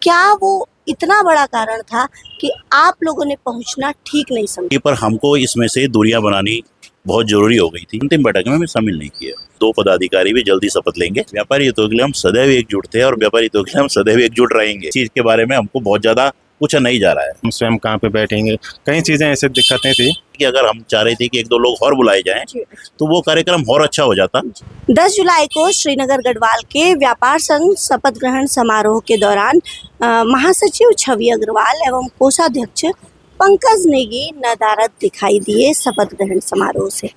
क्या वो इतना बड़ा कारण था कि आप लोगों ने पहुंचना ठीक नहीं समझा? पर हमको इसमें से दूरियां बनानी बहुत जरूरी हो गई थी। अंतिम बैठक में हमें शामिल नहीं किया। 2 पदाधिकारी भी जल्दी शपथ लेंगे। व्यापारी हितों के लिए हम सदैव एकजुट थे और व्यापारी हितों के लिए हम सदैव एकजुट रहेंगे। इस चीज के बारे में हमको बहुत ज्यादा पूछा नहीं जा रहा है। हम स्वयं कहाँ पे बैठेंगे, कई चीजें ऐसे दिक्कतें थी कि अगर हम चाह रहे थे कि 1-2 लोग और बुलाए जाएं तो वो कार्यक्रम और अच्छा हो जाता। 10 जुलाई को श्रीनगर गढ़वाल के व्यापार संघ शपथ ग्रहण समारोह के दौरान महासचिव छवि अग्रवाल एवं कोषाध्यक्ष पंकज नेगी नदारद दिखाई दिए शपथ ग्रहण समारोह से।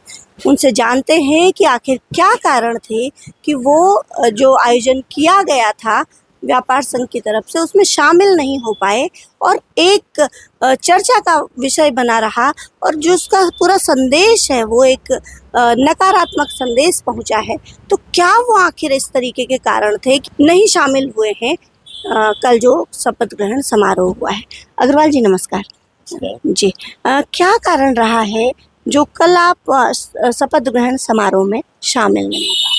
उनसे जानते हैं कि आखिर क्या कारण थे कि वो जो आयोजन किया गया था व्यापार संघ की तरफ से उसमें शामिल नहीं हो पाए और एक चर्चा का विषय बना रहा और जो उसका पूरा संदेश है वो एक नकारात्मक संदेश पहुंचा है। तो क्या वो आखिर इस तरीके के कारण थे कि नहीं शामिल हुए हैं कल जो शपथ ग्रहण समारोह हुआ है? अग्रवाल जी नमस्कार। जी क्या कारण रहा है जो कल आप शपथ ग्रहण समारोह में शामिल नहीं हो पाए?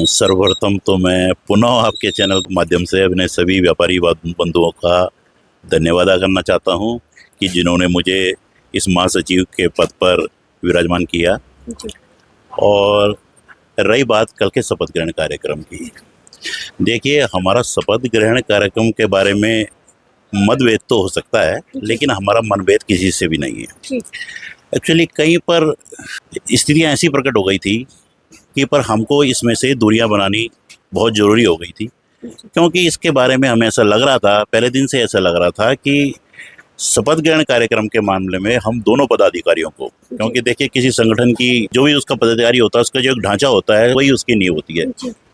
सर्वप्रथम तो मैं पुनः आपके चैनल के माध्यम से अपने सभी व्यापारी बंधुओं का धन्यवाद करना चाहता हूं कि जिन्होंने मुझे इस महासचिव के पद पर विराजमान किया। और रही बात कल के शपथ ग्रहण कार्यक्रम की, देखिए हमारा शपथ ग्रहण कार्यक्रम के बारे में मतभेद तो हो सकता है लेकिन हमारा मनभेद किसी से भी नहीं है। एक्चुअली कहीं पर स्थितियाँ ऐसी प्रकट हो गई थी कि पर हमको इसमें से दूरियां बनानी बहुत ज़रूरी हो गई थी, क्योंकि इसके बारे में हमें ऐसा लग रहा था, पहले दिन से ऐसा लग रहा था कि शपथ ग्रहण कार्यक्रम के मामले में हम दोनों पदाधिकारियों को, क्योंकि देखिए किसी संगठन की जो भी उसका पदाधिकारी होता है उसका जो एक ढांचा होता है वही उसकी नींव होती है।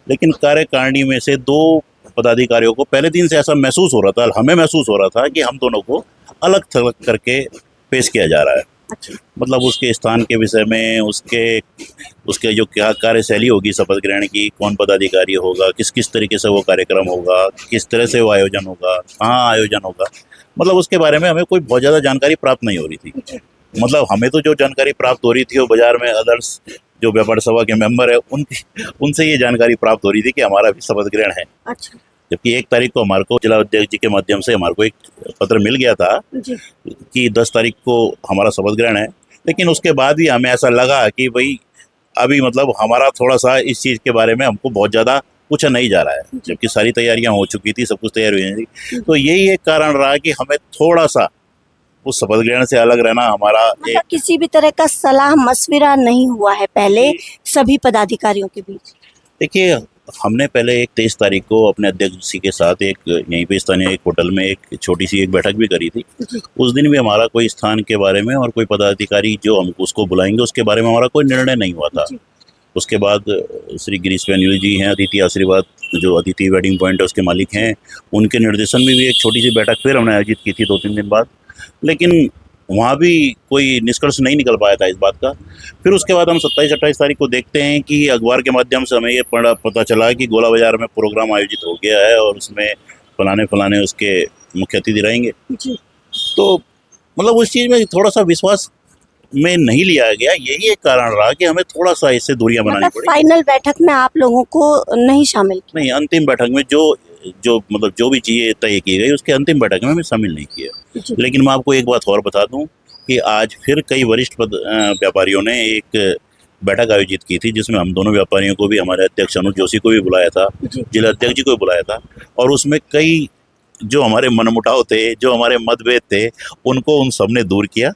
लेकिन कार्यकारिणी में से 2 पदाधिकारियों को पहले दिन से ऐसा महसूस हो रहा था, हमें महसूस हो रहा था कि हम दोनों को अलग थलग करके पेश किया जा रहा है। मतलब उसके स्थान के विषय में, उसके जो क्या कार्यशैली होगी शपथ ग्रहण की, कौन पदाधिकारी होगा, किस तरीके से वो कार्यक्रम होगा, किस तरह से वो आयोजन होगा, कहाँ आयोजन होगा, मतलब उसके बारे में हमें कोई बहुत ज़्यादा जानकारी प्राप्त नहीं हो रही थी। मतलब हमें तो जो जानकारी प्राप्त हो रही थी वो बाजार में अदर्स जो व्यापार सभा के मेंबर है उनसे ये जानकारी प्राप्त हो रही थी कि हमारा भी शपथ ग्रहण है। जबकि 1 तारीख को हमारे को जिला अध्यक्ष जी के माध्यम से हमारे को एक पत्र मिल गया था कि 10 तारीख को हमारा शपथ ग्रहण है। लेकिन उसके बाद भी हमें ऐसा लगा कि भाई अभी मतलब हमारा थोड़ा सा इस चीज़ के बारे में हमको बहुत ज़्यादा पूछा नहीं जा रहा है, जबकि सारी तैयारियां हो चुकी थी, सब कुछ तैयारी हुई थी। तो यही एक कारण रहा कि हमें थोड़ा सा उस शपथ ग्रहण से अलग रहना हमारा मतलब किसी भी तरह का सलाह मशविरा नहीं हुआ है पहले सभी पदाधिकारियों के बीच? देखिए हमने पहले 23 तारीख को अपने अध्यक्ष जी के साथ एक यहीं पे स्थानीय एक होटल में एक छोटी सी एक बैठक भी करी थी। उस दिन भी हमारा कोई स्थान के बारे में और कोई पदाधिकारी जो हम उसको बुलाएंगे उसके बारे में हमारा कोई निर्णय नहीं हुआ था। उसके बाद श्री गिरीश पैन्यूल जी हैं, अदिति आशीर्वाद जो अदिति वेडिंग पॉइंट है उसके मालिक हैं, उनके निर्देशन में भी एक छोटी सी बैठक फिर हमने आयोजित की थी 2-3 दिन बाद। लेकिन वहाँ भी कोई निष्कर्ष नहीं निकल पाया था इस बात का। फिर उसके बाद हम 27-28 तारीख को देखते हैं कि अखबार के माध्यम से हमें ये पता चला कि गोला बाजार में प्रोग्राम आयोजित हो गया है और उसमें फलाने उसके मुख्य अतिथि रहेंगे। तो मतलब उस चीज़ में थोड़ा सा विश्वास में नहीं लिया गया। यही एक कारण रहा कि हमें थोड़ा सा इससे दूरियां बनानी पड़ी। फाइनल बैठक में आप लोगों को नहीं शामिल किया? नहीं, अंतिम बैठक में जो भी चीज़ें तय की गई उसके अंतिम बैठक में हमें शामिल नहीं किया। लेकिन मैं आपको एक बात और बता दूं कि आज फिर कई वरिष्ठ व्यापारियों ने एक बैठक आयोजित की थी जिसमें हम दोनों व्यापारियों को भी, हमारे अध्यक्ष अनुज जोशी को भी बुलाया था, जिला अध्यक्ष जी को भी बुलाया था। और उसमें कई जो हमारे मनमुटाव थे, जो हमारे मतभेद थे, उनको उन सब ने दूर किया।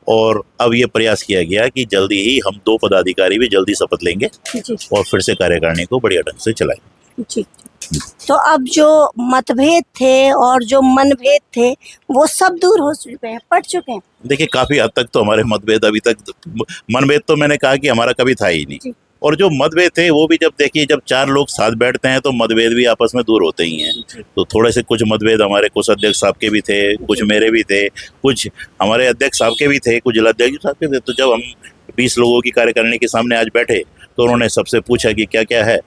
और अब ये प्रयास किया गया कि जल्दी ही हम 2 पदाधिकारी भी जल्दी शपथ लेंगे और फिर से कार्यकारिणी को बढ़िया ढंग से चलाएंगे। तो अब जो मतभेद थे और जो मनभेद थे वो सब दूर हो चुके हैं, पट चुके हैं? देखिए काफी हद तक तो हमारे मतभेद अभी तक, मनभेद तो मैंने कहा कि हमारा कभी था ही नहीं। और जो मतभेद थे वो भी जब 4 लोग साथ बैठते हैं तो मतभेद भी आपस में दूर होते ही हैं। तो थोड़े से कुछ मतभेद हमारे कोषाध्यक्ष साहब के भी थे, कुछ मेरे भी थे, कुछ हमारे अध्यक्ष साहब के भी थे, कुछ जिलाध्यक्ष साहब के थे। तो जब हम 20 लोगों की कार्यकारिणी के सामने आज बैठे तो उन्होंने सबसे पूछा कि क्या क्या है,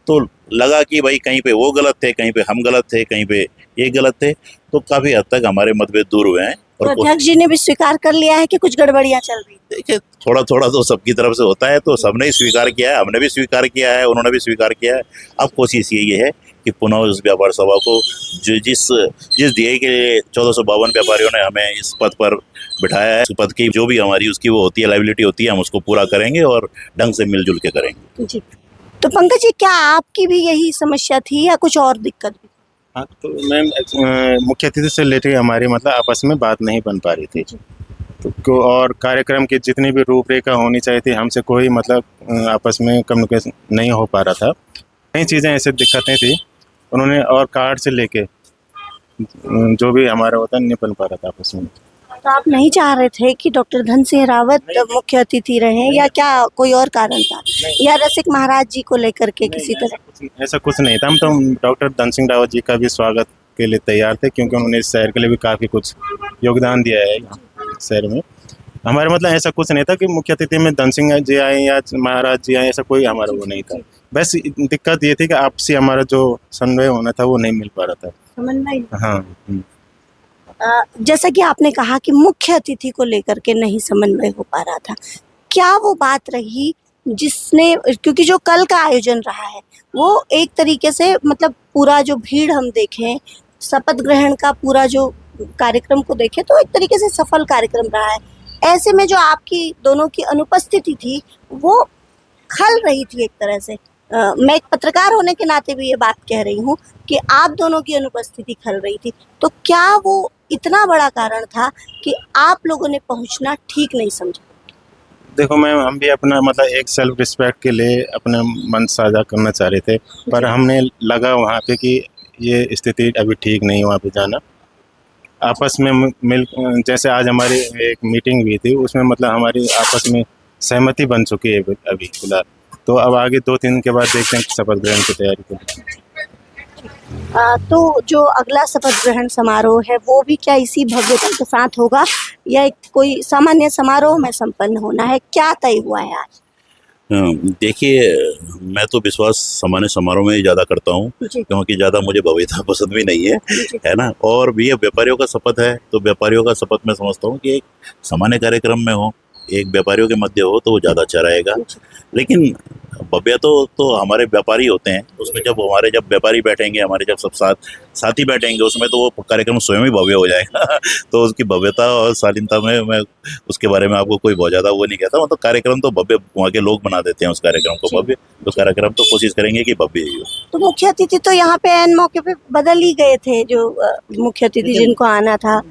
तो लगा कि भाई कहीं पे वो गलत थे, कहीं पे हम गलत थे, कहीं पे ये गलत थे। तो काफी हद तक हमारे मतभेद दूर हुए हैं। और अध्यक्ष जी ने भी स्वीकार कर लिया है कि कुछ गड़बड़ियां चल रही? देखिए थोड़ा थोड़ा तो सबकी तरफ से होता है, तो सबने ही स्वीकार किया है, हमने भी स्वीकार किया है, उन्होंने भी स्वीकार किया है। अब कोशिश यही है कि पुनः इस व्यापार सभा को जिस जिस ध्येय के लिए 1452 व्यापारियों ने हमें इस पद पर बिठाया है, उस पद की जो भी हमारी उसकी वो होती है, लाइबिलिटी होती है, हम उसको पूरा करेंगे और ढंग से मिलजुल के करेंगे। जी। तो पंकज जी, क्या आपकी भी यही समस्या थी या कुछ और दिक्कत भी? हाँ, तो मैम मुख्य अतिथि से रिलेटेड हमारी मतलब आपस में बात नहीं बन पा रही थी। तो और कार्यक्रम की जितनी भी रूपरेखा होनी चाहिए थी, हमसे कोई मतलब आपस में कम्युनिकेशन नहीं हो पा रहा था। कई चीज़ें ऐसे दिक्कतें थी, उन्होंने और कार्ड से लेके जो भी हमारा होता नहीं बन पा रहा था आपस में। तो आप नहीं चाह रहे थे कि डॉक्टर धन सिंह रावत मुख्य अतिथि रहे, या क्या कोई और कारण था, या रसिक महाराज जी को लेकर के किसी तरह? ऐसा कुछ नहीं था। हम तो डॉक्टर धन सिंह रावत जी का भी स्वागत के लिए तैयार थे, क्योंकि उन्होंने इस शहर के लिए भी काफ़ी कुछ योगदान दिया है शहर में। हमारा मतलब ऐसा कुछ नहीं था कि मुख्य अतिथि में धन सिंह जी आए या महाराज जी आए, ऐसा कोई हमारा वो नहीं था। बस दिक्कत ये थी कि आपसी हमारा जो समन्वय होना था वो नहीं मिल पा रहा था। समन्वय। हाँ। जैसा कि आपने कहा कि मुख्य अतिथि को लेकर के नहीं समन्वय हो पा रहा था, क्या वो बात रही जिसने, क्योंकि जो कल का आयोजन रहा है वो एक तरीके से मतलब पूरा जो भीड़ हम देखें, शपथ ग्रहण का पूरा जो कार्यक्रम को देखें तो एक तरीके से सफल कार्यक्रम रहा है। ऐसे में जो आपकी दोनों की अनुपस्थिति थी वो खल रही थी एक तरह से। मैं एक पत्रकार होने के नाते भी ये बात कह रही हूँ कि आप दोनों की अनुपस्थिति खल रही थी। तो क्या वो इतना बड़ा कारण था कि आप लोगों ने पहुंचना ठीक नहीं समझा? देखो मैम, हम भी अपना मतलब एक सेल्फ रिस्पेक्ट के लिए अपना मन साझा करना चाह रहे थे, पर हमने लगा वहाँ पे कि ये स्थिति अभी ठीक नहीं है वहाँ पे जाना। आपस में मिल, जैसे आज हमारी एक मीटिंग हुई थी, उसमें मतलब हमारी आपस में सहमति बन चुकी है अभी फिलहाल। तो अब आगे 2-3 दिन के बाद देखते हैं शपथ ग्रहण की तैयारी को। तो जो अगला शपथ ग्रहण समारोह है वो भी क्या इसी भव्यता के साथ होगा, या एक कोई सामान्य समारोह में संपन्न होना है? क्या तय हुआ है आज? देखिए, मैं तो विश्वास सामान्य समारोह में ही ज़्यादा करता हूँ, क्योंकि ज़्यादा मुझे भव्यता पसंद भी नहीं है ना। और भी ये व्यापारियों का शपथ है, तो व्यापारियों का शपथ मैं समझता हूँ कि एक सामान्य कार्यक्रम में हो, एक व्यापारियों के मध्य हो तो वो ज़्यादा अच्छा रहेगा। लेकिन भव्य तो हमारे व्यापारी होते हैं, उसमें जब व्यापारी बैठेंगे, हमारे जब सब साथी बैठेंगे, उसमें तो वो कार्यक्रम स्वयं ही भव्य हो जाएगा। तो उसकी भव्यता और शालीनता में मैं उसके बारे में आपको कोई बहुत ज़्यादा वो नहीं कहता। मतलब कार्यक्रम तो भव्य वहाँ के लोग बना देते हैं उस कार्यक्रम को भव्य, तो कार्यक्रम तो कोशिश करेंगे कि भव्य ही हो। तो मुख्य अतिथि तो यहाँ पे ऐन मौके पे बदल ही गए थे, जो मुख्य अतिथि जिनको आना था।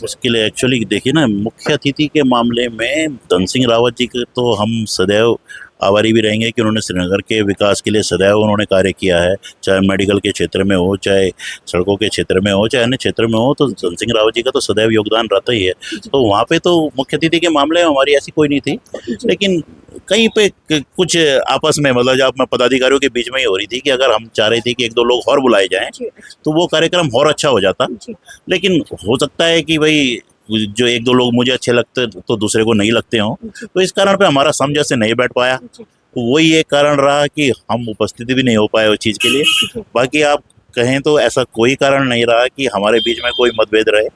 उसके लिए एक्चुअली देखिए ना, मुख्य अतिथि के मामले में धन सिंह रावत जी के तो हम सदैव आभारी भी रहेंगे कि उन्होंने श्रीनगर के विकास के लिए सदैव उन्होंने कार्य किया है, चाहे मेडिकल के क्षेत्र में हो, चाहे सड़कों के क्षेत्र में हो, चाहे अन्य क्षेत्र में हो। तो धन सिंह रावत जी का तो सदैव योगदान रहता ही है। तो वहाँ पे तो मुख्य अतिथि के मामले में हमारी ऐसी कोई नहीं थी, लेकिन कहीं पे कुछ आपस में मतलब जब मैं पदाधिकारियों के बीच में ही हो रही थी कि अगर हम चाह रहे थे कि 1-2 लोग और बुलाए जाएं तो वो कार्यक्रम और अच्छा हो जाता। लेकिन हो सकता है कि भाई जो 1-2 लोग मुझे अच्छे लगते तो दूसरे को नहीं लगते हों, तो इस कारण पे हमारा समझ से नहीं बैठ पाया। तो वही एक कारण रहा कि हम उपस्थिति भी नहीं हो पाए उस चीज़ के लिए। बाकी आप कहें तो ऐसा कोई कारण नहीं रहा कि हमारे बीच में कोई मतभेद रहे,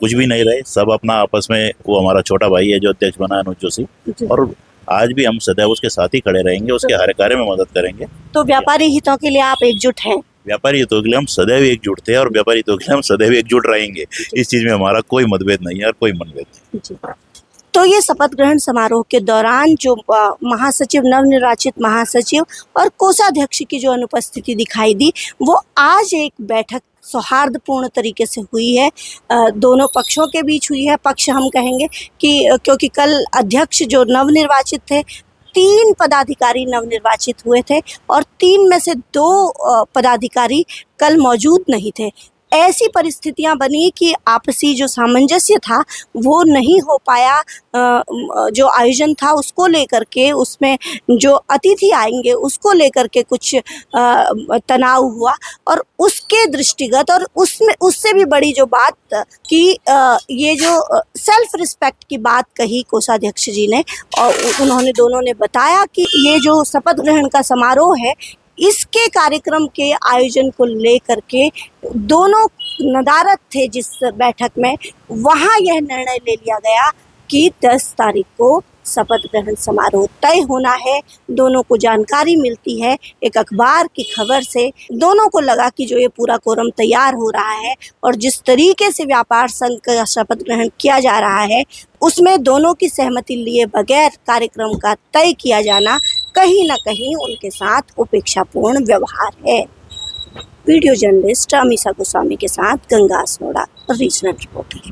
कुछ भी नहीं रहे। सब अपना आपस में, वो हमारा छोटा भाई है जो अध्यक्ष बना है अनुज जोशी, और आज भी हम सदैव उसके साथ ही खड़े रहेंगे, उसके हर कार्य में मदद करेंगे। तो व्यापारी हितों के लिए आप एकजुट हैं? व्यापारी हितों के लिए हम सदैव एकजुट थे और व्यापारी हितों के लिए हम सदैव एकजुट रहेंगे। इस चीज़ में हमारा कोई मतभेद नहीं है और कोई मनभेद नहीं। तो ये शपथ ग्रहण समारोह के दौरान जो महासचिव, नवनिर्वाचित महासचिव और कोषाध्यक्ष की जो अनुपस्थिति दिखाई दी, वो आज एक बैठक सौहार्दपूर्ण तरीके से हुई है, दोनों पक्षों के बीच हुई है। पक्ष हम कहेंगे कि क्योंकि कल अध्यक्ष जो नवनिर्वाचित थे, 3 पदाधिकारी नवनिर्वाचित हुए थे और 3 में से 2 पदाधिकारी कल मौजूद नहीं थे। ऐसी परिस्थितियां बनी कि आपसी जो सामंजस्य था वो नहीं हो पाया। जो आयोजन था उसको लेकर के, उसमें जो अतिथि आएंगे उसको लेकर के कुछ तनाव हुआ, और उसके दृष्टिगत और उसमें उससे भी बड़ी जो बात कि ये जो सेल्फ रिस्पेक्ट की बात कही कोषाध्यक्ष जी ने, और उन्होंने दोनों ने बताया कि ये जो शपथ ग्रहण का समारोह है, इसके कार्यक्रम के आयोजन को लेकर के दोनों नदारद थे जिस बैठक में, वहाँ यह निर्णय ले लिया गया कि 10 तारीख को शपथ ग्रहण समारोह तय होना है। दोनों को जानकारी मिलती है एक अखबार की खबर से। दोनों को लगा कि जो ये पूरा कोरम तैयार हो रहा है और जिस तरीके से व्यापार संघ का शपथ ग्रहण किया जा रहा है उसमें दोनों की सहमति लिए बगैर कार्यक्रम का तय किया जाना कहीं ना कहीं उनके साथ उपेक्षापूर्ण व्यवहार है। वीडियो जर्नलिस्ट अमीषा गोस्वामी के साथ गंगा असनोड़ा, रीजनल रिपोर्टर।